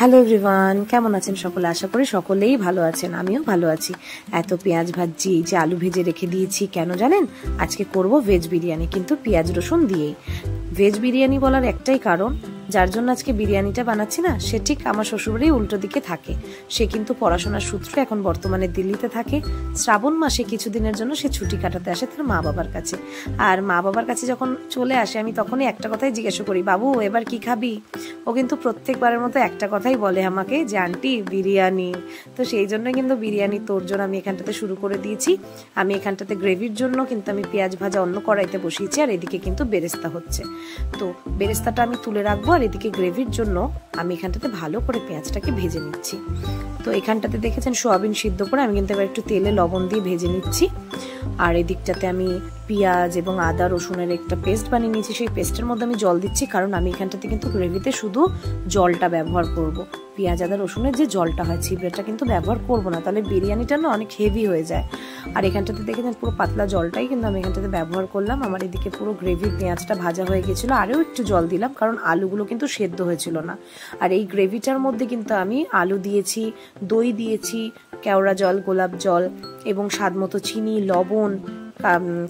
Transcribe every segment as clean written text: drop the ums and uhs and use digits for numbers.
Hello everyone, কেমন আছেন সকলে? আশা করি সকলেই ভালো আছেন, আমিও ভালো আছি। এত পেঁয়াজ ভাজছি, যে আলু ভেজে রেখে দিয়েছি, কেন জানেন? আজকে করব ভেজ বিরিয়ানি, কিন্তু পেঁয়াজ রসুন দিয়েই। ভেজ বিরিয়ানি বলার একটাই কারণ, যার জন্য আজকে বিরিয়ানিটা বানাচ্ছি না, সে ঠিক আমার শ্বশুরবাড়ির উল্টো দিকে থাকে। সে কিন্তু পড়াশোনার সূত্রে এখন বর্তমানে দিল্লিতে থাকে। শ্রাবণ মাসে কিছুদিনের জন্য সে ছুটি কাটাতে আসে তার মা বাবার কাছে। আর মা বাবার কাছে যখন চলে আসে, আমি তখনই একটা কথাই জিজ্ঞাসা করি, বাবু এবার কি খাবি? ও কিন্তু প্রত্যেকবারের মতো একটা কথাই বলে আমাকে, যে আন্টি বিরিয়ানি। তো সেই জন্য কিন্তু বিরিয়ানি তোড়জোড় আমি এখানটাতে শুরু করে দিয়েছি। আমি এখানটাতে গ্রেভির জন্য কিন্তু আমি পেঁয়াজ ভাজা অন্য কড়াইতে বসিয়েছি, আর এদিকে কিন্তু বেরেস্তা হচ্ছে। তো বেরেস্তাটা আমি তুলে রাখবো, আর এদিকে গ্রেভির জন্য আমি এখানটাতে ভালো করে পেঁয়াজটাকে ভেজে নিচ্ছি। তো এখানটাতে দেখেছেন সোয়াবিন সিদ্ধ করে আমি কিন্তু এবার একটু তেলে লবণ দিয়ে ভেজে নিচ্ছি। আর এদিকটাতে আমি পেঁয়াজ এবং আদা রসুনের একটা পেস্ট বানিয়ে নিয়েছি, সেই পেস্টের মধ্যে আমি জল দিচ্ছি, কারণ আমি এখানটাতে কিন্তু গ্রেভিতে শুধু জলটা ব্যবহার করব। পেঁয়াজ আদা রসুনের যে জলটা হয়, ছিবড়েটা কিন্তু ব্যবহার করব না, তাহলে বিরিয়ানিটা না অনেক হেভি হয়ে যায়। আর এখানটাতে দেখেছেন পুরো পাতলা জলটাই কিন্তু আমি এখানটাতে ব্যবহার করলাম। আমার এদিকে পুরো গ্রেভির পেঁয়াজটা ভাজা হয়ে গেছিলো, আরও একটু জল দিলাম, কারণ আলুগুলো কিন্তু সেদ্ধ হয়েছিল না। আর এই গ্রেভিটার মধ্যে কিন্তু আমি আলু দিয়েছি, দই দিয়েছি, কেওড়া জল, গোলাপ জল এবং স্বাদ মতো চিনি, লবণ,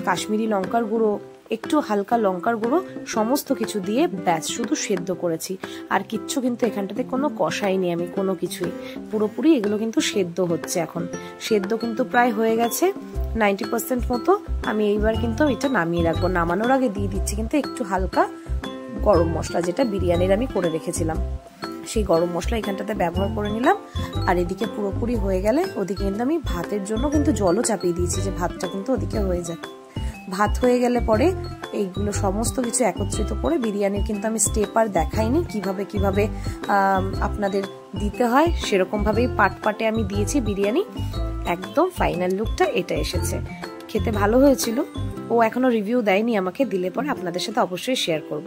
কাশ্মীরি লঙ্কার গুঁড়ো, একটু হালকা লঙ্কার গুঁড়ো, সমস্ত কিছু দিয়ে ব্যাস শুধু সেদ্ধ করেছি। আর কিচ্ছু কিন্তু এখানটাতে কোনো কষাইনি আমি কোনো কিছুই, পুরোপুরি এগুলো কিন্তু সেদ্ধ হচ্ছে। এখন সেদ্ধ কিন্তু প্রায় হয়ে গেছে 90% মতো। আমি এইবার কিন্তু এটা নামিয়ে রাখবো। নামানোর আগে দিয়ে দিচ্ছি কিন্তু একটু হালকা গরম মশলা, যেটা বিরিয়ানির আমি করে রেখেছিলাম, সেই গরম মশলা এখানটাতে ব্যবহার করে নিলাম। আর এদিকে পুরোপুরি হয়ে গেলে ওদিকে কিন্তু আমি ভাতের জন্য কিন্তু জলও চাপিয়ে দিয়েছি, যে ভাতটা কিন্তু ওদিকে হয়ে যায়। ভাত হয়ে গেলে পরে এইগুলো সমস্ত কিছু একত্রিত করে, বিরিয়ানির কিন্তু আমি স্টেপ আর দেখাইনি, কিভাবে কিভাবে আপনাদের দিতে হয়, সেরকম ভাবেই পাট পাটে আমি দিয়েছি বিরিয়ানি। একদম ফাইনাল লুকটা এটা এসেছে। খেতে ভালো হয়েছিল। ও এখনো রিভিউ দেয়নি আমাকে, দিলে পরে আপনাদের সাথে অবশ্যই শেয়ার করব।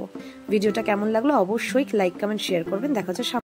ভিডিওটা কেমন লাগলো অবশ্যই লাইক কমেন্ট শেয়ার করবেন। দেখা হচ্ছে